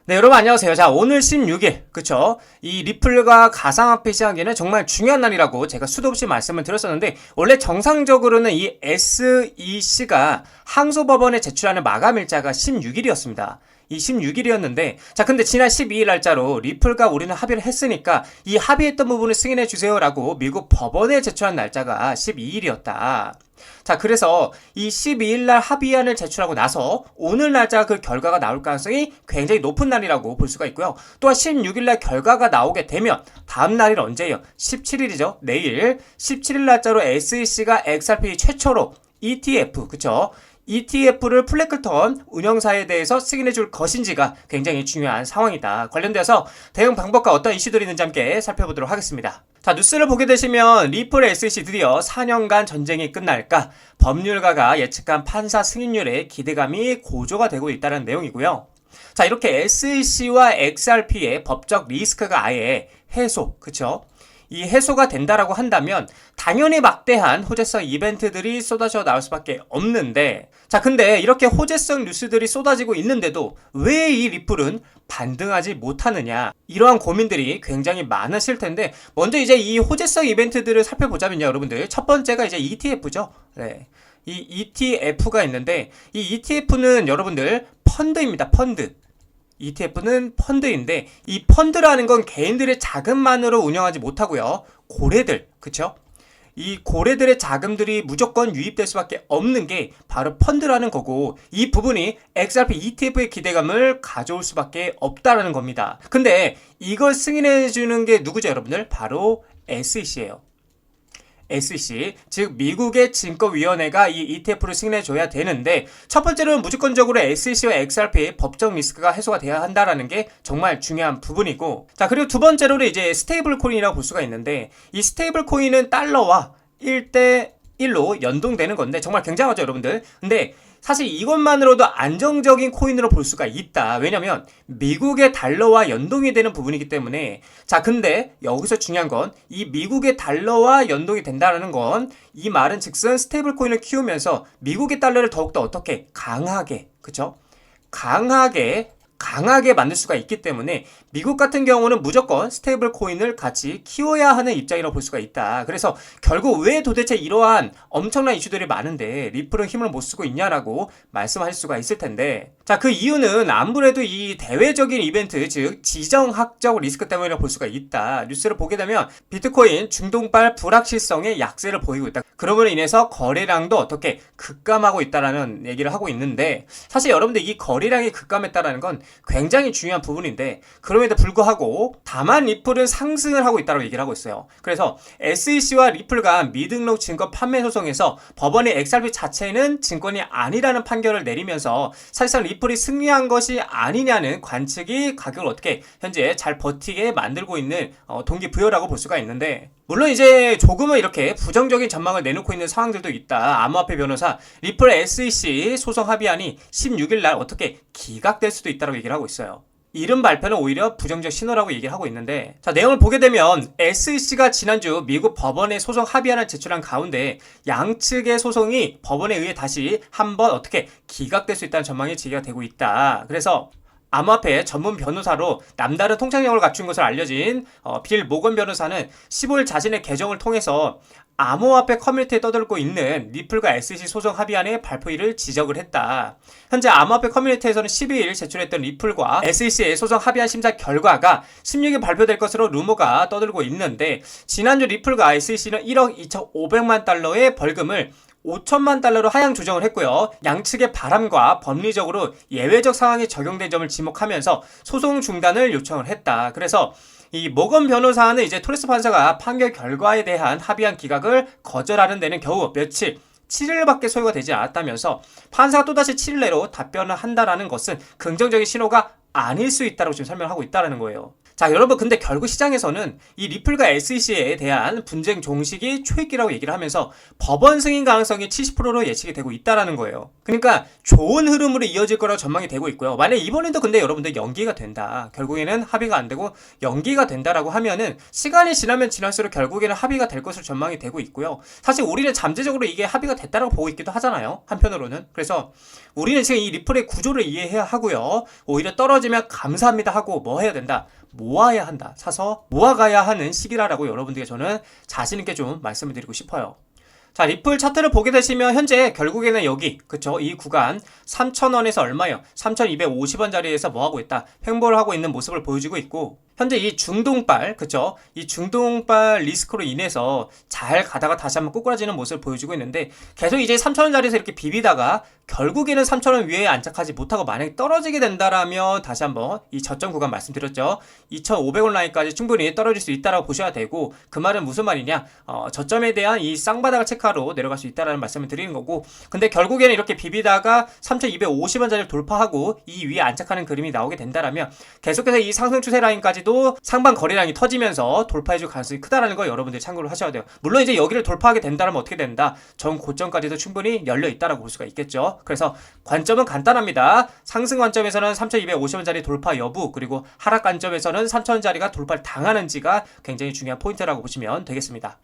네, 여러분 안녕하세요. 자, 오늘 16일, 그쵸? 이 리플과 가상화폐 시장에는 정말 중요한 날이라고 제가 수도 없이 말씀을 드렸었는데, 원래 정상적으로는 이 SEC가 항소법원에 제출하는 마감일자가 16일이었습니다. 이 16일이었는데, 자, 근데 지난 12일 날짜로 리플과 우리는 합의를 했으니까 이 합의했던 부분을 승인해 주세요라고 미국 법원에 제출한 날짜가 12일이었다. 자, 그래서 이 12일 날 합의안을 제출하고 나서 오늘 날짜 그 결과가 나올 가능성이 굉장히 높은 날이라고 볼 수가 있고요. 또한 16일 날 결과가 나오게 되면 다음 날이 언제예요? 17일이죠. 내일 17일 날짜로 SEC가 XRP 최초로 ETF, 그쵸? ETF를 플래클턴 운영사에 대해서 승인해 줄 것인지가 굉장히 중요한 상황이다. 관련돼서 대응 방법과 어떤 이슈들이 있는지 함께 살펴보도록 하겠습니다. 자, 뉴스를 보게 되시면 리플 SEC 드디어 4년간 전쟁이 끝날까? 법률가가 예측한 판사 승인율에 기대감이 고조가 되고 있다는 내용이고요. 자, 이렇게 SEC와 XRP의 법적 리스크가 아예 해소, 그쵸? 이 해소가 된다라고 한다면 당연히 막대한 호재성 이벤트들이 쏟아져 나올 수밖에 없는데, 자, 근데 이렇게 호재성 뉴스들이 쏟아지고 있는데도 왜 이 리플은 반등하지 못하느냐, 이러한 고민들이 굉장히 많으실 텐데, 먼저 이제 이 호재성 이벤트들을 살펴보자면요, 여러분들. 첫 번째가 이제 ETF죠. 네. 이 ETF가 있는데, 이 ETF는 여러분들 펀드입니다. 펀드. ETF는 펀드인데, 이 펀드라는 건 개인들의 자금만으로 운영하지 못하고요. 고래들, 그쵸? 이 고래들의 자금들이 무조건 유입될 수밖에 없는 게 바로 펀드라는 거고, 이 부분이 XRP ETF의 기대감을 가져올 수밖에 없다라는 겁니다. 근데 이걸 승인해주는 게 누구죠, 여러분들? 바로 SEC예요. SEC, 즉 미국의 증권위원회가 이 ETF를 승인해줘야 되는데, 첫 번째로는 무조건적으로 SEC와 XRP의 법적 리스크가 해소가 돼야 한다라는 게 정말 중요한 부분이고, 자, 그리고 두 번째로는 이제 스테이블 코인이라고 볼 수가 있는데, 이 스테이블 코인은 달러와 1대1로 연동되는 건데 정말 굉장하죠, 여러분들. 근데 사실 이것만으로도 안정적인 코인으로 볼 수가 있다. 왜냐면 미국의 달러와 연동이 되는 부분이기 때문에. 자, 근데 여기서 중요한 건 이 미국의 달러와 연동이 된다는 건, 이 말은 즉슨 스테이블 코인을 키우면서 미국의 달러를 더욱더 어떻게 강하게, 그쵸? 강하게 만들 수가 있기 때문에 미국 같은 경우는 무조건 스테이블 코인을 같이 키워야 하는 입장이라고 볼 수가 있다. 그래서 결국 왜 도대체 이러한 엄청난 이슈들이 많은데 리플은 힘을 못 쓰고 있냐라고 말씀하실 수가 있을 텐데, 자, 그 이유는 아무래도 이 대외적인 이벤트, 즉 지정학적 리스크 때문이라고 볼 수가 있다. 뉴스를 보게 되면 비트코인 중동발 불확실성의 약세를 보이고 있다. 그러므로 인해서 거래량도 어떻게 급감하고 있다라는 얘기를 하고 있는데, 사실 여러분들 이 거래량이 급감했다라는 건 굉장히 중요한 부분인데, 그럼에도 불구하고 다만 리플은 상승을 하고 있다고 얘기를 하고 있어요. 그래서 SEC와 리플 간 미등록 증권 판매 소송에서 법원이 XRP 자체는 증권이 아니라는 판결을 내리면서 사실상 리플이 승리한 것이 아니냐는 관측이 가격을 어떻게 현재 잘 버티게 만들고 있는 동기부여라고 볼 수가 있는데, 물론 이제 조금은 이렇게 부정적인 전망을 내놓고 있는 상황들도 있다. 암호화폐 변호사 리플 SEC 소송 합의안이 16일 날 어떻게 기각될 수도 있다고 얘기를 하고 있어요. 이른 발표는 오히려 부정적 신호라고 얘기를 하고 있는데, 자, 내용을 보게 되면 SEC가 지난주 미국 법원에 소송 합의안을 제출한 가운데 양측의 소송이 법원에 의해 다시 한번 어떻게 기각될 수 있다는 전망이 제기가 되고 있다. 그래서 암호화폐 전문 변호사로 남다른 통찰력을 갖춘 것으로 알려진 빌 모건 변호사는 15일 자신의 계정을 통해서 암호화폐 커뮤니티에 떠들고 있는 리플과 SEC 소송 합의안의 발표일을 지적을 했다. 현재 암호화폐 커뮤니티에서는 12일 제출했던 리플과 SEC의 소송 합의안 심사 결과가 16일 발표될 것으로 루머가 떠들고 있는데, 지난주 리플과 SEC는 1억 2,500만 달러의 벌금을 5천만 달러로 하향 조정을 했고요. 양측의 바람과 법리적으로 예외적 상황이 적용된 점을 지목하면서 소송 중단을 요청을 했다. 그래서 이 모건 변호사는 이제 토레스 판사가 판결 결과에 대한 합의안 기각을 거절하는 데는 겨우 며칠, 7일밖에 소요가 되지 않았다면서 판사가 또다시 7일 내로 답변을 한다라는 것은 긍정적인 신호가 아닐 수 있다고 지금 설명하고 있다는 거예요. 자, 여러분, 근데 결국 시장에서는 이 리플과 SEC에 대한 분쟁 종식이 초입기라고 얘기를 하면서 법원 승인 가능성이 70%로 예측이 되고 있다라는 거예요. 그러니까 좋은 흐름으로 이어질 거라고 전망이 되고 있고요. 만약 이번에도 근데 여러분들 연기가 된다. 결국에는 합의가 안 되고 연기가 된다라고 하면은 시간이 지나면 지날수록 결국에는 합의가 될 것으로 전망이 되고 있고요. 사실 우리는 잠재적으로 이게 합의가 됐다라고 보고 있기도 하잖아요. 한편으로는. 그래서 우리는 지금 이 리플의 구조를 이해해야 하고요. 오히려 떨어지면 감사합니다 하고 뭐 해야 된다. 모아야 한다. 사서 모아가야 하는 시기라고 여러분들께 저는 자신있게 좀 말씀을 드리고 싶어요. 자, 리플 차트를 보게 되시면 현재 결국에는 여기 그쵸, 이 구간 3,000원에서 얼마요? 3,250원 자리에서 뭐하고 있다? 횡보를 하고 있는 모습을 보여주고 있고, 현재 이 중동발 그쵸, 이 중동발 리스크로 인해서 잘 가다가 다시 한번 꼬꾸라지는 모습을 보여주고 있는데, 계속 이제 3,000원 자리에서 이렇게 비비다가 결국에는 3,000원 위에 안착하지 못하고 만약에 떨어지게 된다라면 다시 한번 이 저점 구간 말씀드렸죠, 2,500원 라인까지 충분히 떨어질 수 있다라고 보셔야 되고, 그 말은 무슨 말이냐, 저점에 대한 이 쌍바닥을 체크하러 내려갈 수 있다라는 말씀을 드리는 거고, 근데 결국에는 이렇게 비비다가 3,250원 자리를 돌파하고 이 위에 안착하는 그림이 나오게 된다라면 계속해서 이 상승 추세 라인까지도 상반 거래량이 터지면서 돌파해줄 가능성이 크다라는 거 여러분들이 참고를 하셔야 돼요. 물론 이제 여기를 돌파하게 된다면 어떻게 된다? 전 고점까지도 충분히 열려 있다라고 볼 수가 있겠죠. 그래서 관점은 간단합니다. 상승 관점에서는 3,250원짜리 돌파 여부, 그리고 하락 관점에서는 3,000원짜리가 돌파를 당하는지가 굉장히 중요한 포인트라고 보시면 되겠습니다.